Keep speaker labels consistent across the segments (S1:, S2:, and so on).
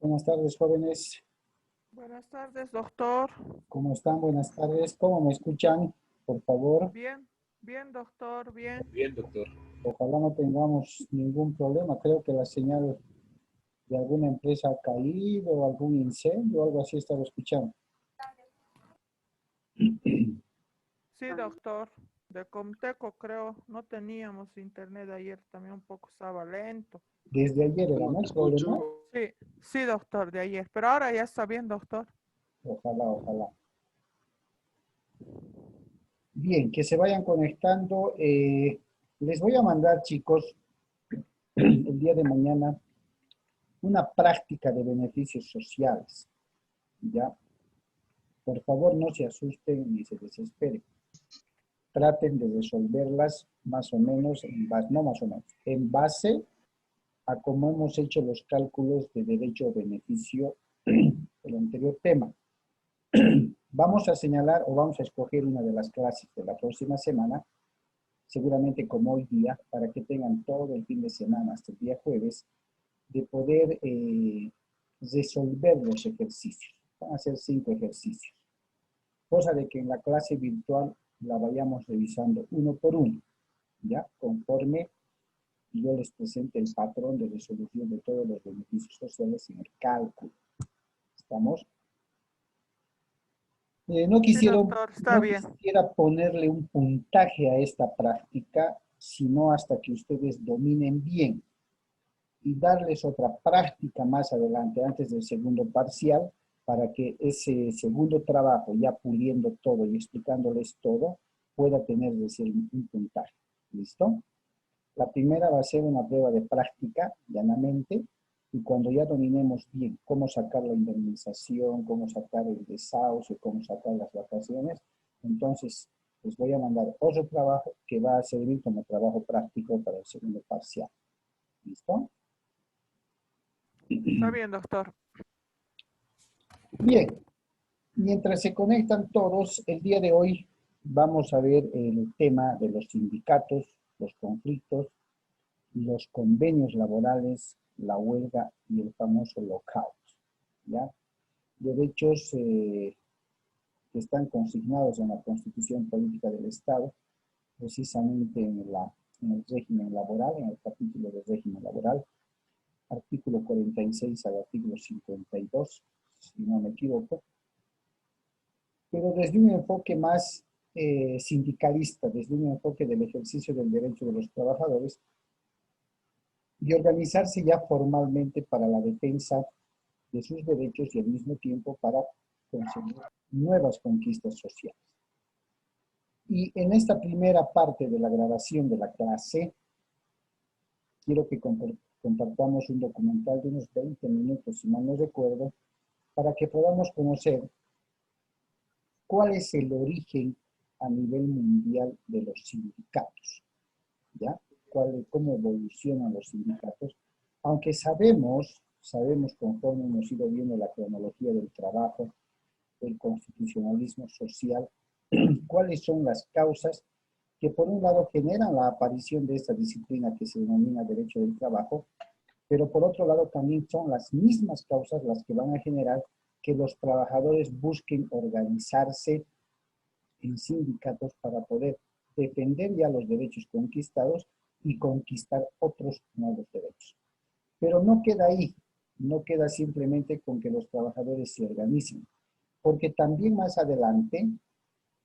S1: Buenas tardes, jóvenes.
S2: Buenas tardes, doctor.
S1: ¿Cómo están? Buenas tardes. ¿Cómo me escuchan? Por favor.
S2: Bien, bien, doctor, bien.
S3: Bien, doctor.
S1: Ojalá no tengamos ningún problema. Creo que la señal de alguna empresa ha caído, o algún incendio, o algo así estaba escuchando.
S2: Sí, doctor. De Comteco, creo. No teníamos internet ayer, también un poco estaba lento.
S1: Desde ayer era, ¿no? El problema.
S2: Sí, sí, doctor, de ayer. Pero ahora ya está bien, doctor.
S1: Ojalá, ojalá. Bien, que se vayan conectando. Les voy a mandar, chicos, el día de mañana, una práctica de beneficios sociales. ¿Ya? Por favor, no se asusten ni se desesperen. Traten de resolverlas más o menos, no más o menos, en base a cómo hemos hecho los cálculos de derecho o beneficio del anterior tema. Vamos a señalar o vamos a escoger una de las clases de la próxima semana, seguramente como hoy día, para que tengan todo el fin de semana hasta el día jueves, de poder resolver los ejercicios. Van a ser 5 ejercicios. Cosa de que en la clase virtual la vayamos revisando uno por uno, ¿ya? Conforme yo les presente el patrón de resolución de todos los beneficios sociales en el cálculo. ¿Estamos? No
S2: Sí, doctor, está
S1: no
S2: bien.
S1: quisiera ponerle un puntaje a esta práctica, sino hasta que ustedes dominen bien y darles otra práctica más adelante, antes del segundo parcial, para que ese segundo trabajo, ya puliendo todo y explicándoles todo, pueda tener un puntaje. ¿Listo? La primera va a ser una prueba de práctica, llanamente, y cuando ya dominemos bien cómo sacar la indemnización, cómo sacar el desahucio, cómo sacar las vacaciones, entonces les voy a mandar otro trabajo que va a servir como trabajo práctico para el segundo parcial. ¿Listo?
S2: Está bien, doctor.
S1: Bien, mientras se conectan todos, el día de hoy vamos a ver el tema de los sindicatos, los conflictos, los convenios laborales, la huelga y el famoso lockout, ¿ya? Derechos que están consignados en la Constitución Política del Estado, precisamente en el régimen laboral, en el capítulo del régimen laboral, artículo 46 al artículo 52, si no me equivoco, pero desde un enfoque más sindicalista, desde un enfoque del ejercicio del derecho de los trabajadores, y organizarse ya formalmente para la defensa de sus derechos y al mismo tiempo para conseguir nuevas conquistas sociales. Y en esta primera parte de la grabación de la clase, quiero que compartamos un documental de unos 20 minutos, si mal no recuerdo, para que podamos conocer cuál es el origen a nivel mundial de los sindicatos, ¿ya? Cómo evolucionan los sindicatos, aunque sabemos conforme hemos ido viendo la cronología del trabajo, el constitucionalismo social, cuáles son las causas que por un lado generan la aparición de esta disciplina que se denomina derecho del trabajo, pero por otro lado también son las mismas causas las que van a generar que los trabajadores busquen organizarse en sindicatos para poder defender ya los derechos conquistados y conquistar otros nuevos derechos. Pero no queda ahí, no queda simplemente con que los trabajadores se organicen, porque también más adelante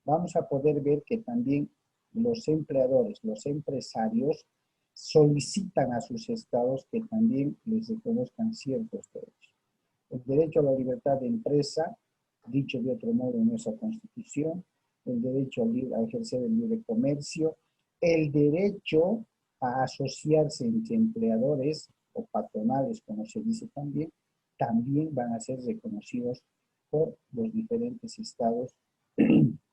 S1: vamos a poder ver que también los empleadores, los empresarios, solicitan a sus estados que también les reconozcan ciertos derechos. El derecho a la libertad de empresa, dicho de otro modo en nuestra Constitución, el derecho a ejercer el libre comercio, el derecho a asociarse entre empleadores o patronales, como se dice también van a ser reconocidos por los diferentes estados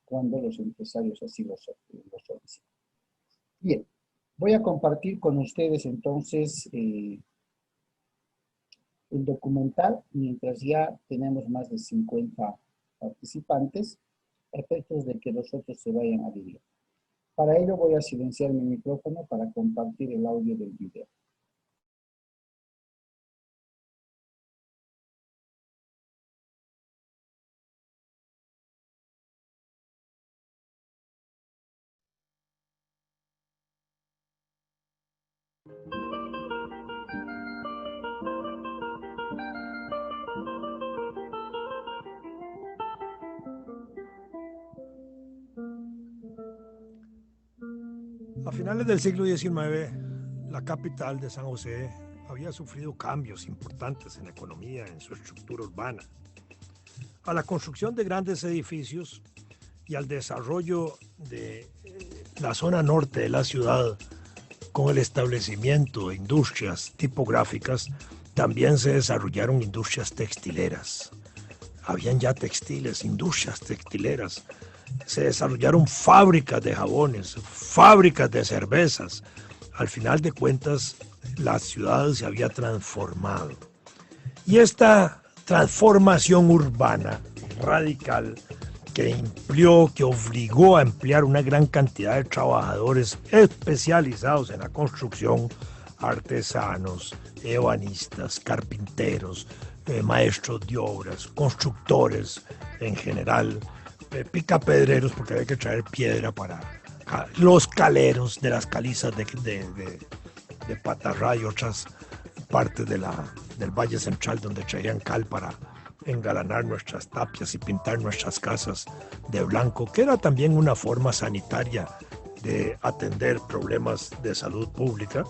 S1: cuando los empresarios así lo solicitan. Bien, Voy a compartir con ustedes entonces el documental, mientras ya tenemos más de 50 participantes, a efectos de que los otros se vayan adhiriendo. Para ello voy a silenciar mi micrófono para compartir el audio del video.
S3: A finales del siglo XIX, la capital de San José había sufrido cambios importantes en la economía, en su estructura urbana. A la construcción de grandes edificios y al desarrollo de la zona norte de la ciudad con el establecimiento de industrias tipográficas, también se desarrollaron industrias textileras. Habían ya textiles, industrias textileras. Se desarrollaron fábricas de jabones, fábricas de cervezas. Al final de cuentas, la ciudad se había transformado. Y esta transformación urbana radical que obligó a emplear una gran cantidad de trabajadores especializados en la construcción, artesanos, ebanistas, carpinteros, maestros de obras, constructores en general, picapedreros, porque había que traer piedra para los caleros de las calizas de Patarrá y otras partes del Valle Central, donde traían cal para engalanar nuestras tapias y pintar nuestras casas de blanco, que era también una forma sanitaria de atender problemas de salud pública.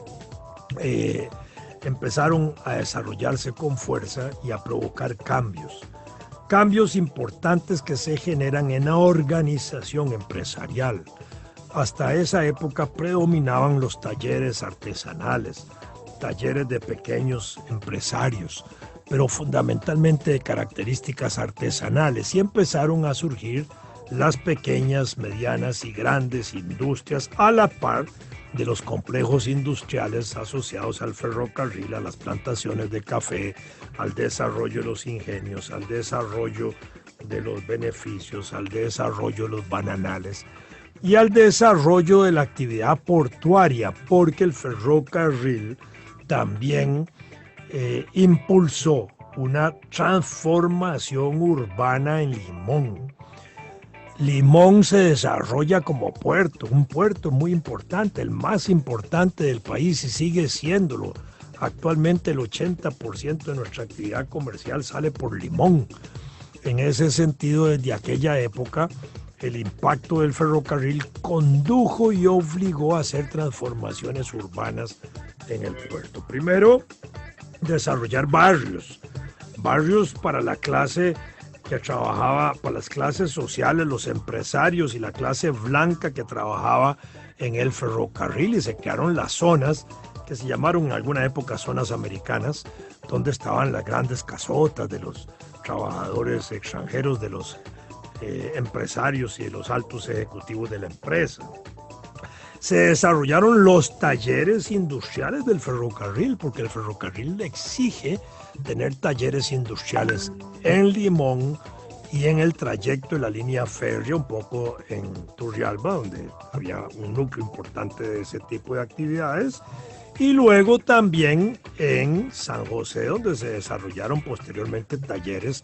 S3: Empezaron a desarrollarse con fuerza y a provocar cambios importantes que se generan en la organización empresarial. Hasta esa época predominaban los talleres artesanales, talleres de pequeños empresarios, pero fundamentalmente de características artesanales, y empezaron a surgir las pequeñas, medianas y grandes industrias a la par de los complejos industriales asociados al ferrocarril, a las plantaciones de café, al desarrollo de los ingenios, al desarrollo de los beneficios, al desarrollo de los bananales y al desarrollo de la actividad portuaria, porque el ferrocarril también impulsó una transformación urbana en Limón. Limón se desarrolla como puerto, un puerto muy importante, el más importante del país y sigue siéndolo. Actualmente el 80% de nuestra actividad comercial sale por Limón. En ese sentido, desde aquella época, el impacto del ferrocarril condujo y obligó a hacer transformaciones urbanas en el puerto. Primero, desarrollar barrios para la clase que trabajaba, para las clases sociales, los empresarios y la clase blanca que trabajaba en el ferrocarril, y se crearon las zonas que se llamaron en alguna época zonas americanas, donde estaban las grandes casotas de los trabajadores extranjeros, de los empresarios y de los altos ejecutivos de la empresa. Se desarrollaron los talleres industriales del ferrocarril, porque el ferrocarril exige tener talleres industriales en Limón y en el trayecto de la línea férrea, un poco en Turrialba, donde había un núcleo importante de ese tipo de actividades, y luego también en San José, donde se desarrollaron posteriormente talleres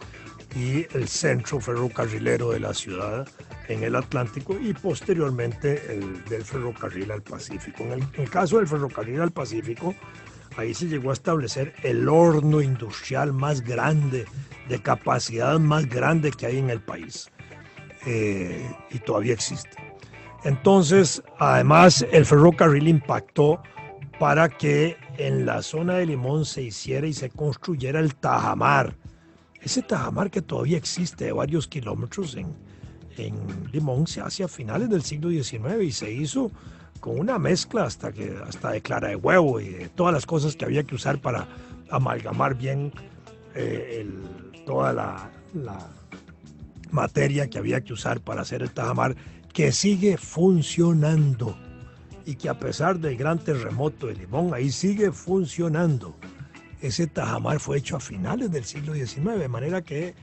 S3: y el centro ferrocarrilero de la ciudad en el Atlántico, y posteriormente el del ferrocarril al Pacífico. En el caso del ferrocarril al Pacífico, ahí se llegó a establecer el horno industrial más grande, de capacidad más grande que hay en el país, y todavía existe. Entonces, además, el ferrocarril impactó para que en la zona de Limón se hiciera y se construyera el tajamar. Ese tajamar que todavía existe de varios kilómetros en Limón se hace a finales del siglo XIX y se hizo con una mezcla hasta de clara de huevo y de todas las cosas que había que usar para amalgamar bien toda la materia que había que usar para hacer el tajamar, que sigue funcionando y que a pesar del gran terremoto de Limón, ahí sigue funcionando. Ese tajamar fue hecho a finales del siglo XIX, de manera que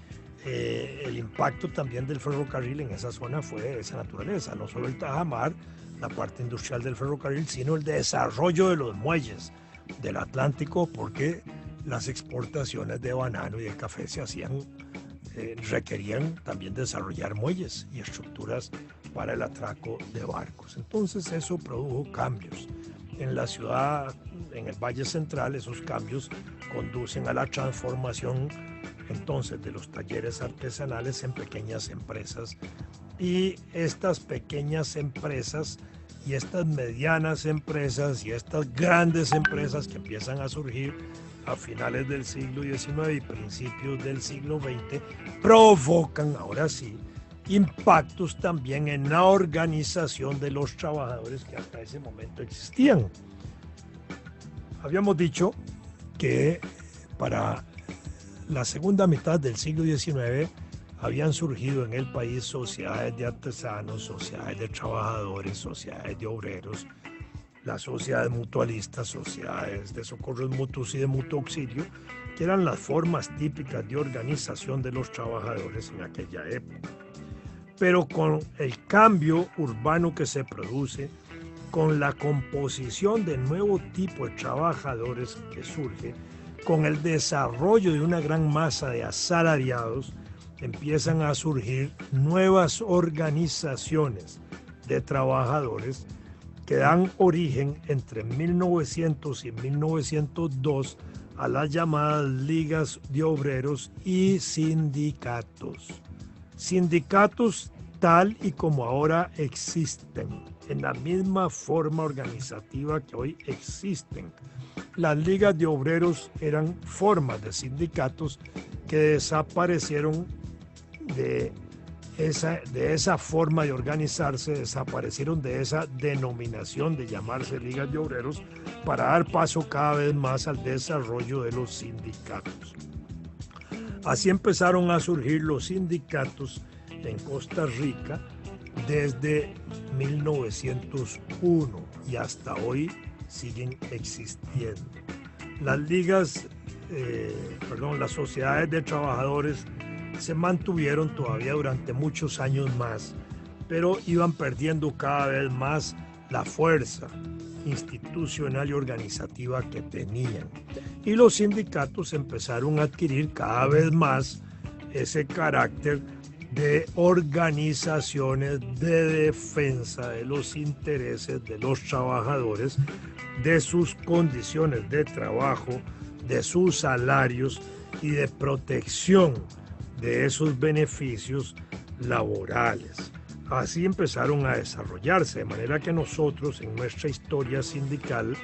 S3: el impacto también del ferrocarril en esa zona fue de esa naturaleza, no solo el tajamar, la parte industrial del ferrocarril, sino el desarrollo de los muelles del Atlántico, porque las exportaciones de banano y de café se hacían, requerían también desarrollar muelles y estructuras para el atraco de barcos. Entonces eso produjo cambios. En la ciudad, en el Valle Central, esos cambios conducen a la transformación entonces de los talleres artesanales en pequeñas empresas. Y estas pequeñas empresas y estas medianas empresas y estas grandes empresas que empiezan a surgir a finales del siglo XIX y principios del siglo XX provocan, ahora sí, impactos también en la organización de los trabajadores que hasta ese momento existían. Habíamos dicho que para la segunda mitad del siglo XIX habían surgido en el país sociedades de artesanos, sociedades de trabajadores, sociedades de obreros, las sociedades mutualistas, sociedades de socorros mutuos y de mutuo auxilio, que eran las formas típicas de organización de los trabajadores en aquella época. Pero con el cambio urbano que se produce, con la composición de nuevo tipo de trabajadores que surge, con el desarrollo de una gran masa de asalariados, empiezan a surgir nuevas organizaciones de trabajadores que dan origen entre 1900 y 1902 a las llamadas ligas de obreros y sindicatos. Sindicatos tal y como ahora existen, en la misma forma organizativa que hoy existen. Las ligas de obreros eran formas de sindicatos que desaparecieron de esa forma de organizarse, desaparecieron de esa denominación de llamarse ligas de obreros para dar paso cada vez más al desarrollo de los sindicatos. Así empezaron a surgir los sindicatos en Costa Rica desde 1901 y hasta hoy siguen existiendo. Las sociedades de trabajadores se mantuvieron todavía durante muchos años más, pero iban perdiendo cada vez más la fuerza institucional y organizativa que tenían. Y los sindicatos empezaron a adquirir cada vez más ese carácter de organizaciones de defensa de los intereses de los trabajadores, de sus condiciones de trabajo, de sus salarios y de protección de esos beneficios laborales. Así empezaron a desarrollarse, de manera que nosotros en nuestra historia sindical,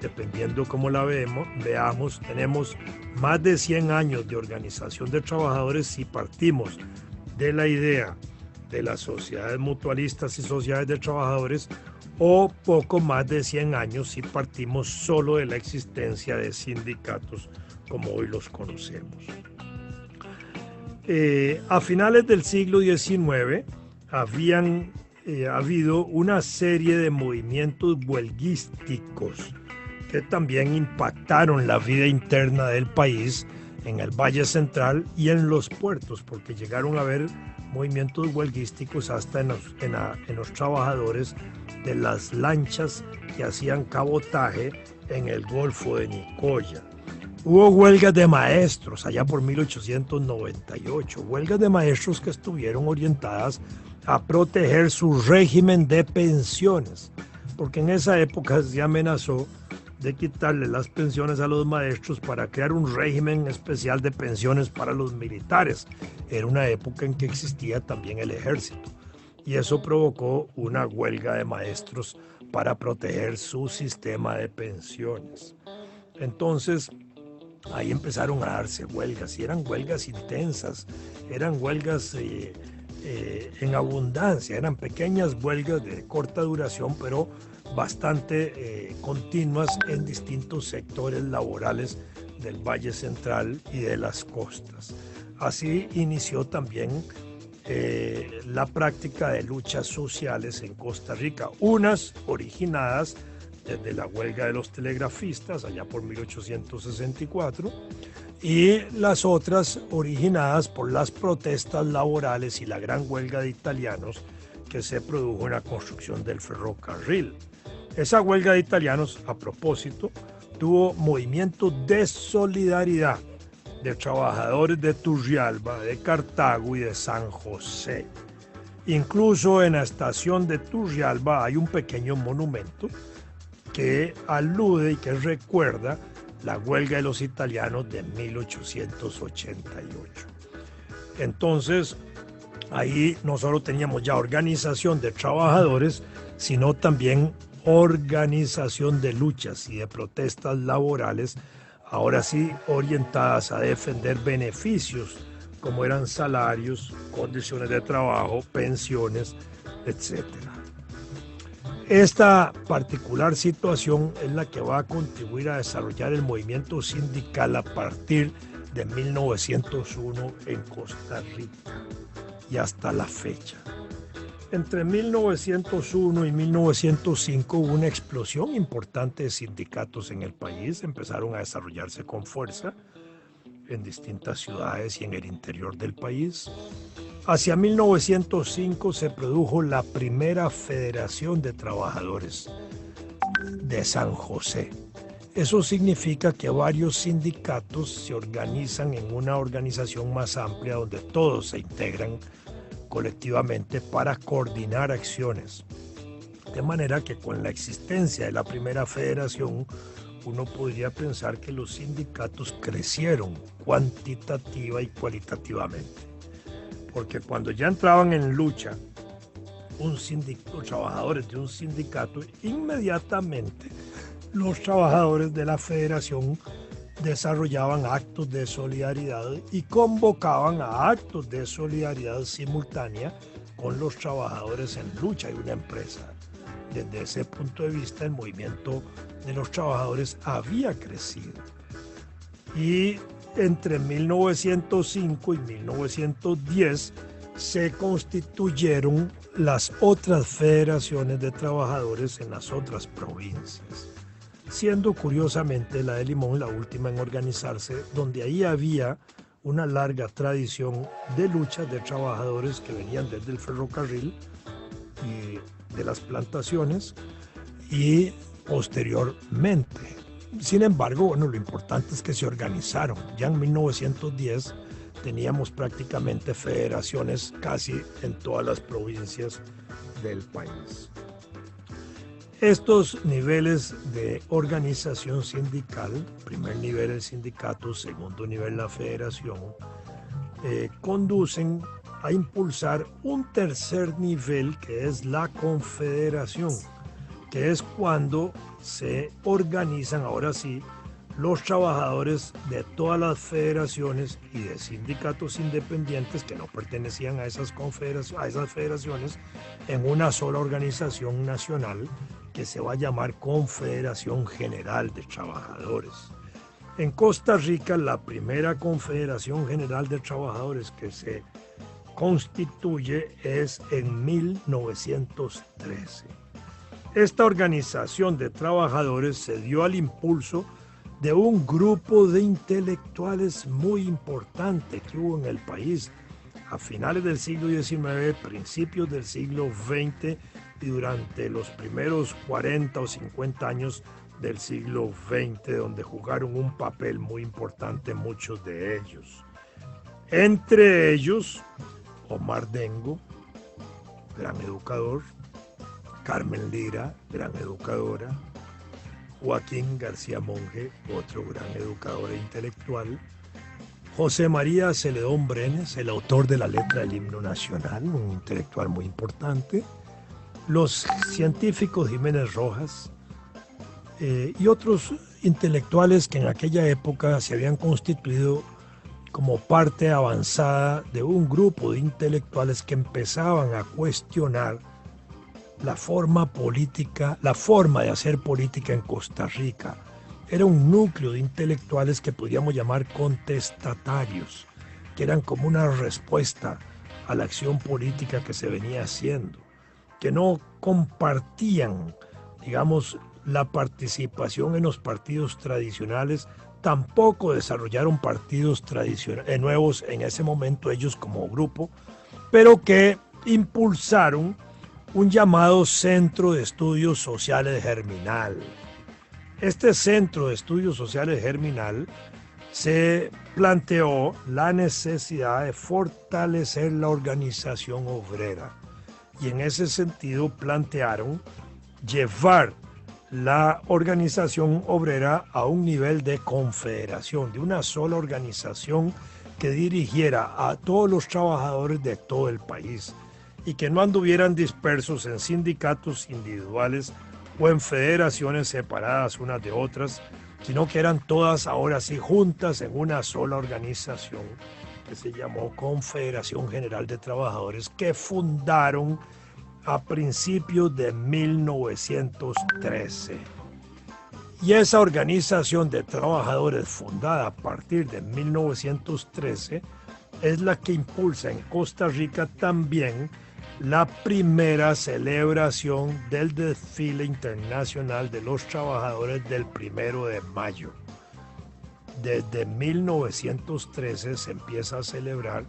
S3: dependiendo cómo la veamos, tenemos más de 100 años de organización de trabajadores si partimos de la idea de las sociedades mutualistas y sociedades de trabajadores, o poco más de 100 años si partimos solo de la existencia de sindicatos como hoy los conocemos. A finales del siglo XIX habían habido una serie de movimientos huelguísticos que también impactaron la vida interna del país en el Valle Central y en los puertos, porque llegaron a haber movimientos huelguísticos hasta en los trabajadores de las lanchas que hacían cabotaje en el Golfo de Nicoya. Hubo huelgas de maestros allá por 1898, huelgas de maestros que estuvieron orientadas a proteger su régimen de pensiones, porque en esa época se amenazó de quitarle las pensiones a los maestros para crear un régimen especial de pensiones para los militares. Era una época en que existía también el ejército y eso provocó una huelga de maestros para proteger su sistema de pensiones. Entonces, ahí empezaron a darse huelgas y eran huelgas intensas, eran huelgas en abundancia, eran pequeñas huelgas de corta duración, pero bastante continuas en distintos sectores laborales del Valle Central y de las costas. Así inició también la práctica de luchas sociales en Costa Rica, unas originadas desde la huelga de los telegrafistas allá por 1864 y las otras originadas por las protestas laborales y la gran huelga de italianos que se produjo en la construcción del ferrocarril. Esa huelga de italianos, a propósito, tuvo movimientos de solidaridad de trabajadores de Turrialba, de Cartago y de San José. Incluso en la estación de Turrialba hay un pequeño monumento que alude y que recuerda la huelga de los italianos de 1888. Entonces, ahí no solo teníamos ya organización de trabajadores, sino también organización de luchas y de protestas laborales, ahora sí orientadas a defender beneficios como eran salarios, condiciones de trabajo, pensiones, etc. Esta particular situación es la que va a contribuir a desarrollar el movimiento sindical a partir de 1901 en Costa Rica y hasta la fecha. Entre 1901 y 1905 hubo una explosión importante de sindicatos en el país, empezaron a desarrollarse con fuerza en distintas ciudades y en el interior del país. Hacia 1905 se produjo la primera Federación de Trabajadores de San José. Eso significa que varios sindicatos se organizan en una organización más amplia donde todos se integran colectivamente para coordinar acciones. De manera que con la existencia de la primera federación, uno podría pensar que los sindicatos crecieron cuantitativa y cualitativamente. Porque cuando ya entraban en lucha los trabajadores de un sindicato, inmediatamente los trabajadores de la federación desarrollaban actos de solidaridad y convocaban a actos de solidaridad simultánea con los trabajadores en lucha de una empresa. Desde ese punto de vista, el movimiento de los trabajadores había crecido. Y entre 1905 y 1910 se constituyeron las otras federaciones de trabajadores en las otras provincias, siendo curiosamente la de Limón la última en organizarse, donde ahí había una larga tradición de luchas de trabajadores que venían desde el ferrocarril y de las plantaciones y posteriormente. Sin embargo, bueno, lo importante es que se organizaron. Ya en 1910 teníamos prácticamente federaciones casi en todas las provincias del país. Estos niveles de organización sindical, primer nivel el sindicato, segundo nivel la federación, conducen a impulsar un tercer nivel que es la confederación, que es cuando se organizan ahora sí los trabajadores de todas las federaciones y de sindicatos independientes que no pertenecían a esas federaciones en una sola organización nacional que se va a llamar Confederación General de Trabajadores. En Costa Rica, la primera Confederación General de Trabajadores que se constituye es en 1913. Esta organización de trabajadores se dio al impulso de un grupo de intelectuales muy importante que hubo en el país a finales del siglo XIX, principios del siglo XX y durante los primeros 40 o 50 años del siglo XX, donde jugaron un papel muy importante muchos de ellos. Entre ellos, Omar Dengo, gran educador, Carmen Lira, gran educadora, Joaquín García Monge, otro gran educador e intelectual, José María Celedón Brenes, el autor de la letra del himno nacional, un intelectual muy importante, los científicos Jiménez Rojas y otros intelectuales que en aquella época se habían constituido como parte avanzada de un grupo de intelectuales que empezaban a cuestionar la forma política, la forma de hacer política en Costa Rica. Era un núcleo de intelectuales que podríamos llamar contestatarios, que eran como una respuesta a la acción política que se venía haciendo, que no compartían, digamos, la participación en los partidos tradicionales, tampoco desarrollaron partidos nuevos en ese momento ellos como grupo, pero que impulsaron un llamado Centro de Estudios Sociales Germinal. Este Centro de Estudios Sociales Germinal se planteó la necesidad de fortalecer la organización obrera y en ese sentido plantearon llevar la organización obrera a un nivel de confederación, de una sola organización que dirigiera a todos los trabajadores de todo el país y que no anduvieran dispersos en sindicatos individuales o en federaciones separadas unas de otras, sino que eran todas ahora sí juntas en una sola organización que se llamó Confederación General de Trabajadores, que fundaron a principios de 1913. Y esa organización de trabajadores fundada a partir de 1913 es la que impulsa en Costa Rica también la primera celebración del desfile internacional de los trabajadores del 1 de mayo. Desde 1913 se empieza a celebrar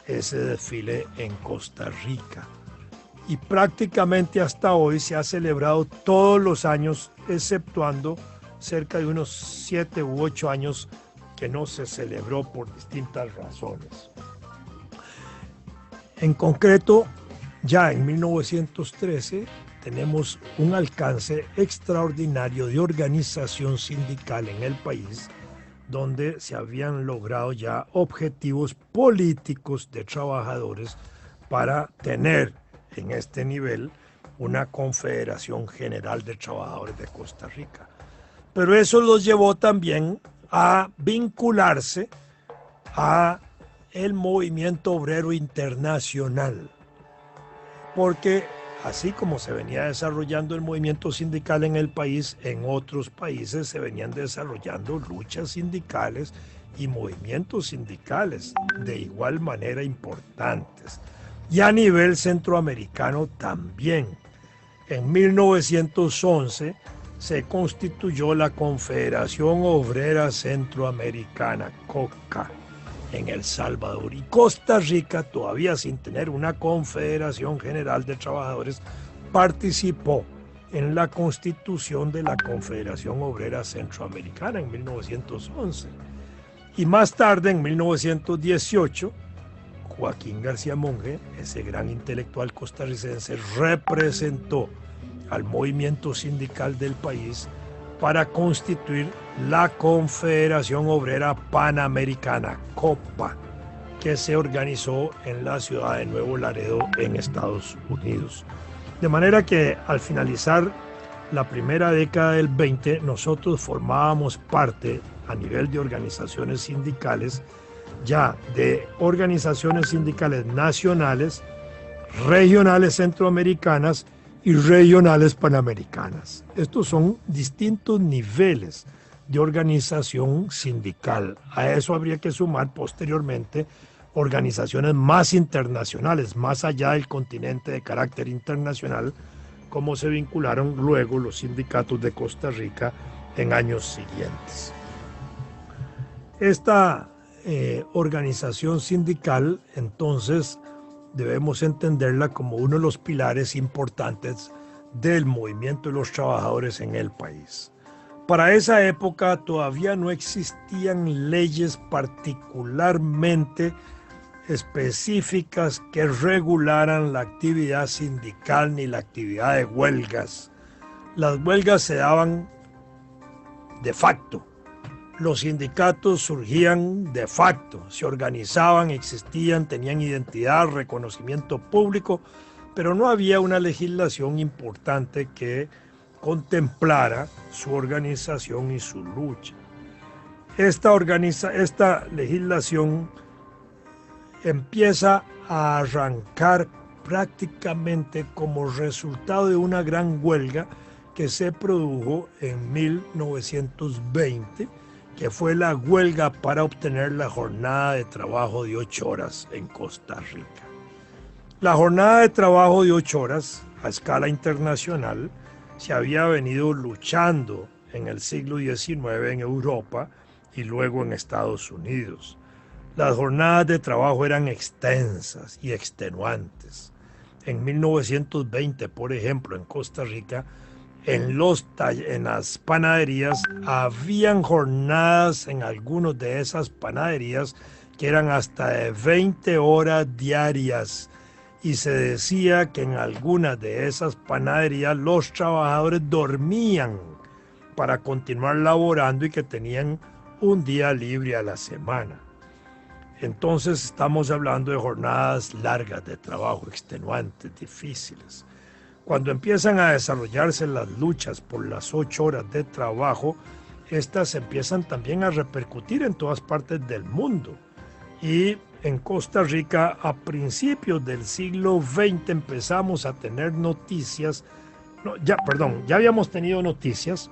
S3: ese desfile en Costa Rica. Y prácticamente hasta hoy se ha celebrado todos los años, exceptuando cerca de unos 7 u 8 años que no se celebró por distintas razones. En concreto, ya en 1913 tenemos un alcance extraordinario de organización sindical en el país, donde se habían logrado ya objetivos políticos de trabajadores para tener en este nivel una Confederación General de Trabajadores de Costa Rica. Pero eso los llevó también a vincularse a el movimiento obrero internacional, porque así como se venía desarrollando el movimiento sindical en el país, en otros países se venían desarrollando luchas sindicales y movimientos sindicales de igual manera importantes. Y a nivel centroamericano también. En 1911 se constituyó la Confederación Obrera Centroamericana, COCA, en El Salvador, y Costa Rica, todavía sin tener una Confederación General de Trabajadores, participó en la constitución de la Confederación Obrera Centroamericana en 1911. Y más tarde, en 1918, Joaquín García Monge, ese gran intelectual costarricense, representó al movimiento sindical del país para constituir la Confederación Obrera Panamericana, COPA, que se organizó en la ciudad de Nuevo Laredo, en Estados Unidos. De manera que al finalizar la primera década del 20, nosotros formábamos parte a nivel de organizaciones sindicales, ya de organizaciones sindicales nacionales, regionales centroamericanas y regionales panamericanas. Estos son distintos niveles de organización sindical. A eso habría que sumar posteriormente organizaciones más internacionales, más allá del continente de carácter internacional, como se vincularon luego los sindicatos de Costa Rica en años siguientes. Esta organización sindical, entonces, debemos entenderla como uno de los pilares importantes del movimiento de los trabajadores en el país. Para esa época todavía no existían leyes particularmente específicas que regularan la actividad sindical ni la actividad de huelgas. Las huelgas se daban de facto. Los sindicatos surgían de facto, se organizaban, existían, tenían identidad, reconocimiento público, pero no había una legislación importante que contemplara su organización y su lucha. Esta legislación empieza a arrancar prácticamente como resultado de una gran huelga que se produjo en 1920, que fue la huelga para obtener la jornada de trabajo de 8 horas en Costa Rica. La jornada de trabajo de 8 horas a escala internacional se había venido luchando en el siglo XIX en Europa y luego en Estados Unidos. Las jornadas de trabajo eran extensas y extenuantes. En 1920, por ejemplo, en Costa Rica, en las panaderías habían jornadas en algunas de esas panaderías que eran hasta de 20 horas diarias. Y se decía que en algunas de esas panaderías los trabajadores dormían para continuar laborando y que tenían un día libre a la semana. Entonces estamos hablando de jornadas largas de trabajo, extenuantes, difíciles. Cuando empiezan a desarrollarse las luchas por las 8 horas de trabajo, estas empiezan también a repercutir en todas partes del mundo. Y en Costa Rica, a principios del siglo XX empezamos a tener noticias, ya habíamos tenido noticias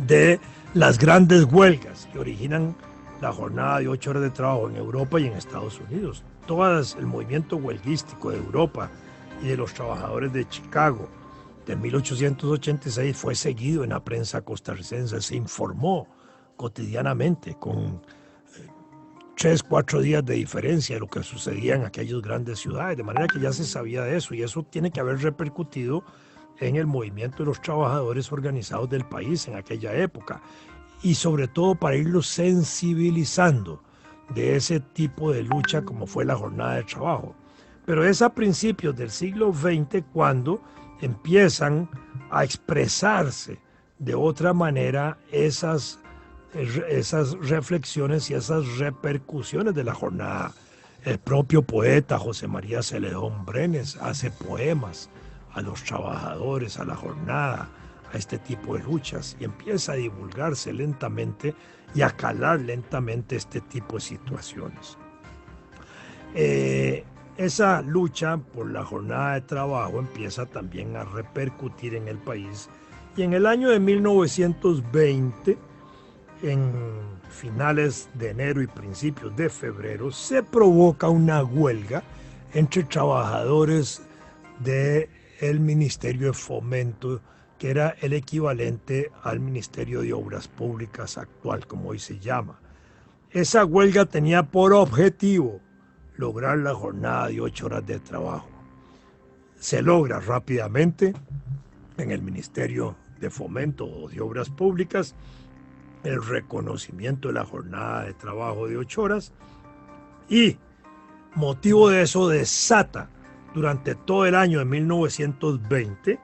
S3: de las grandes huelgas que originan la jornada de 8 horas de trabajo en Europa y en Estados Unidos. Todo el movimiento huelguístico de Europa y de los trabajadores de Chicago de 1886 fue seguido en la prensa costarricense, se informó cotidianamente con 3-4 días de diferencia de lo que sucedía en aquellas grandes ciudades, de manera que ya se sabía de eso y eso tiene que haber repercutido en el movimiento de los trabajadores organizados del país en aquella época y sobre todo para irlos sensibilizando de ese tipo de lucha como fue la jornada de trabajo. Pero es a principios del siglo XX cuando empiezan a expresarse de otra manera esas reflexiones y esas repercusiones de la jornada. El propio poeta José María Celedón Brenes hace poemas a los trabajadores, a la jornada, a este tipo de luchas y empieza a divulgarse lentamente y a calar lentamente este tipo de situaciones. Esa lucha por la jornada de trabajo empieza también a repercutir en el país y en el año de 1920, en finales de enero y principios de febrero, se provoca una huelga entre trabajadores del Ministerio de Fomento, que era el equivalente al Ministerio de Obras Públicas actual, como hoy se llama. Esa huelga tenía por objetivo lograr la jornada de 8 horas de trabajo. Se logra rápidamente en el Ministerio de Fomento o de Obras Públicas el reconocimiento de la jornada de trabajo de 8 horas y motivo de eso desata durante todo el año de 1920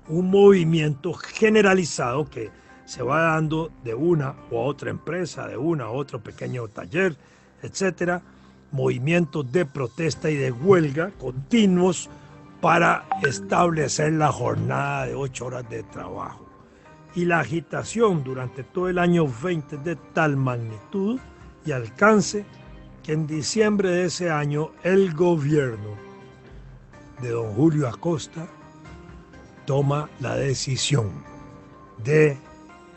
S3: un movimiento generalizado que se va dando de una u otra empresa, de una u otro pequeño taller, etcétera, movimientos de protesta y de huelga continuos para establecer la jornada de 8 horas de trabajo. Y la agitación durante todo el año 20 de tal magnitud y alcance que en diciembre de ese año el gobierno de don Julio Acosta toma la decisión de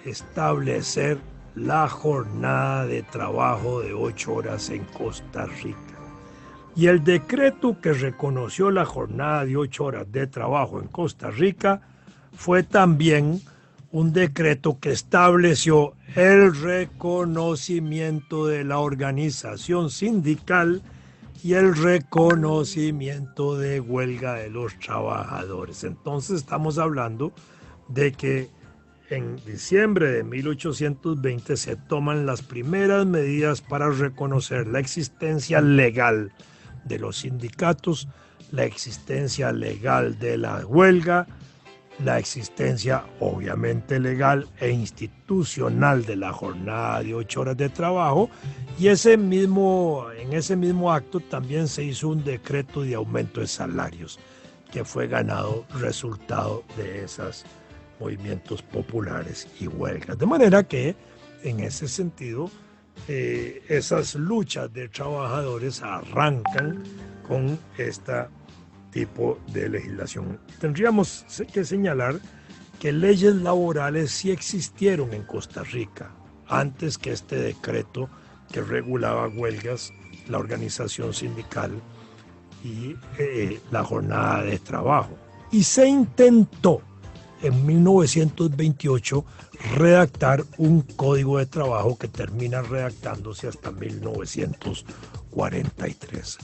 S3: establecer la jornada de trabajo de 8 horas en Costa Rica. Y el decreto que reconoció la jornada de 8 horas de trabajo en Costa Rica fue también un decreto que estableció el reconocimiento de la organización sindical y el reconocimiento de huelga de los trabajadores. Entonces estamos hablando de que en diciembre de 1820 se toman las primeras medidas para reconocer la existencia legal de los sindicatos, la existencia legal de la huelga, la existencia obviamente legal e institucional de la jornada de 8 horas de trabajo y en ese mismo acto también se hizo un decreto de aumento de salarios que fue ganado resultado de esos movimientos populares y huelgas. De manera que en ese sentido esas luchas de trabajadores arrancan con esta tipo de legislación. Tendríamos que señalar que leyes laborales sí existieron en Costa Rica antes que este decreto que regulaba huelgas, la organización sindical y la jornada de trabajo. Y se intentó en 1928 redactar un código de trabajo que termina redactándose hasta 1943.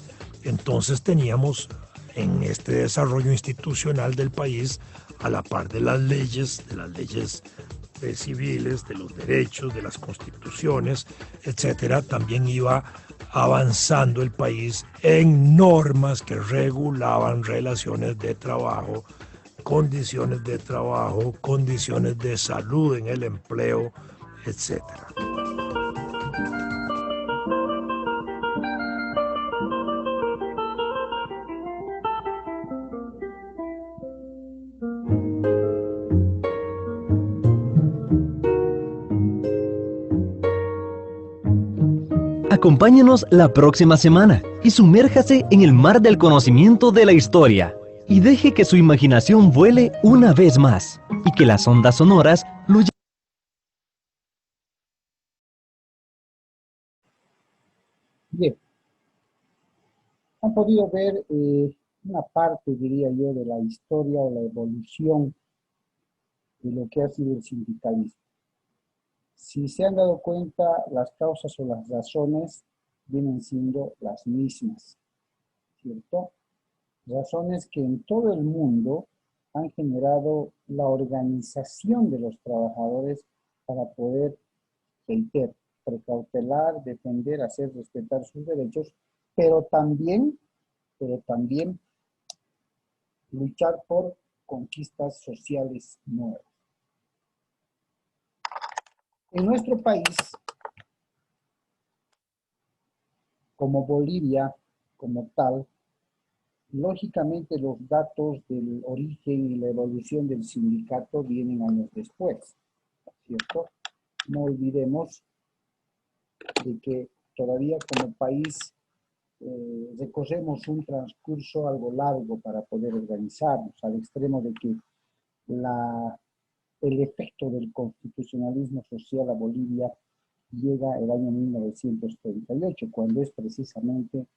S3: Entonces teníamos en este desarrollo institucional del país, a la par de las leyes civiles, de los derechos, de las constituciones, etcétera, también iba avanzando el país en normas que regulaban relaciones de trabajo, condiciones de salud en el empleo, etcétera.
S4: Acompáñenos la próxima semana y sumérjase en el mar del conocimiento de la historia y deje que su imaginación vuele una vez más y que las ondas sonoras lo lleven.
S1: Bien, han podido ver una parte, diría yo, de la historia o la evolución de lo que ha sido el sindicalismo. Si se han dado cuenta, las causas o las razones vienen siendo las mismas, ¿cierto? Razones que en todo el mundo han generado la organización de los trabajadores para poder, reitero, precautelar, defender, hacer respetar sus derechos, pero también luchar por conquistas sociales nuevas. En nuestro país, como Bolivia, como tal, lógicamente los datos del origen y la evolución del sindicato vienen años después, ¿cierto? No olvidemos de que todavía como país recorremos un transcurso algo largo para poder organizarnos, al extremo de que el efecto del constitucionalismo social a Bolivia llega el año 1938, cuando es precisamente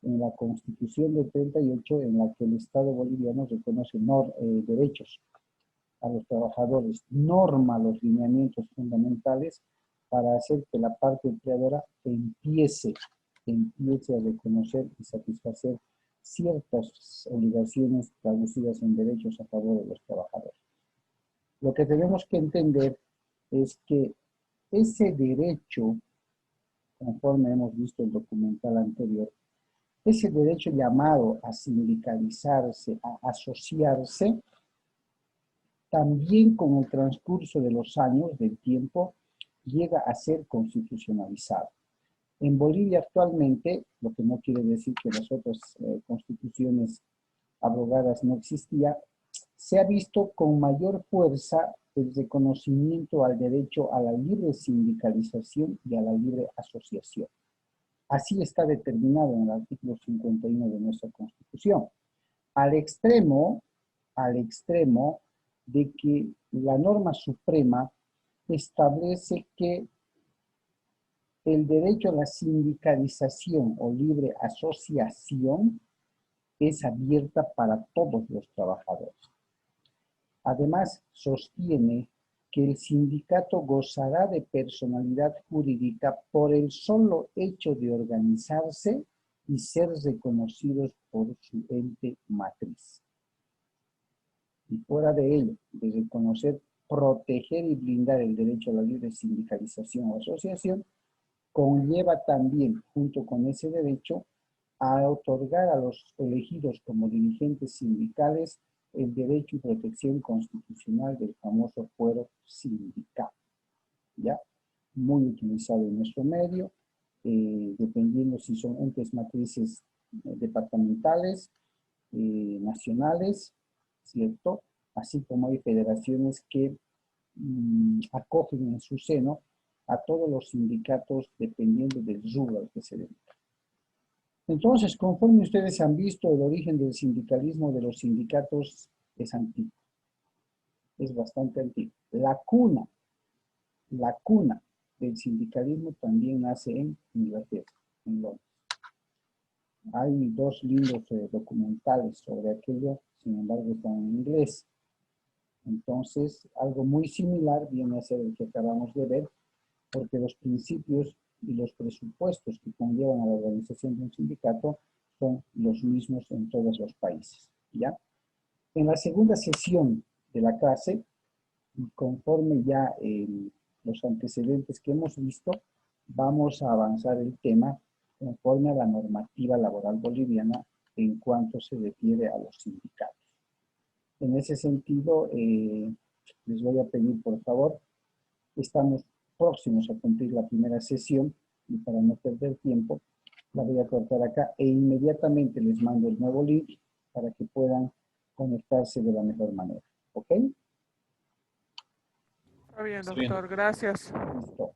S1: en la Constitución del 38 en la que el Estado boliviano reconoce derechos a los trabajadores, norma los lineamientos fundamentales para hacer que la parte empleadora empiece a reconocer y satisfacer ciertas obligaciones traducidas en derechos a favor de los trabajadores. Lo que tenemos que entender es que ese derecho, conforme hemos visto el documental anterior, ese derecho llamado a sindicalizarse, a asociarse, también con el transcurso de los años, del tiempo, llega a ser constitucionalizado. En Bolivia actualmente, lo que no quiere decir que las otras constituciones abrogadas no existía, se ha visto con mayor fuerza el reconocimiento al derecho a la libre sindicalización y a la libre asociación. Así está determinado en el artículo 51 de nuestra Constitución. Al extremo de que la norma suprema establece que el derecho a la sindicalización o libre asociación es abierta para todos los trabajadores. Además, sostiene que el sindicato gozará de personalidad jurídica por el solo hecho de organizarse y ser reconocidos por su ente matriz. Y fuera de ello, de reconocer, proteger y blindar el derecho a la libre sindicalización o asociación, conlleva también, junto con ese derecho, a otorgar a los elegidos como dirigentes sindicales el derecho y protección constitucional del famoso fuero sindical, ¿ya? Muy utilizado en nuestro medio, dependiendo si son entes matrices departamentales, nacionales, ¿cierto? Así como hay federaciones que acogen en su seno a todos los sindicatos dependiendo del rubro al que se dedican. Entonces, conforme ustedes han visto, el origen del sindicalismo de los sindicatos es antiguo, es bastante antiguo. La cuna del sindicalismo también nace en Inglaterra, en Londres. Hay dos lindos documentales sobre aquello, sin embargo están en inglés. Entonces, algo muy similar viene a ser el que acabamos de ver, porque los principios y los presupuestos que conllevan a la organización de un sindicato son los mismos en todos los países, ¿ya? En la segunda sesión de la clase, y conforme ya los antecedentes que hemos visto, vamos a avanzar el tema conforme a la normativa laboral boliviana en cuanto se refiere a los sindicatos. En ese sentido, les voy a pedir, por favor, estamos próximos a cumplir la primera sesión y para no perder tiempo, la voy a cortar acá e inmediatamente les mando el nuevo link para que puedan conectarse de la mejor manera. ¿Ok?
S2: Está bien, doctor, gracias.
S1: Listo.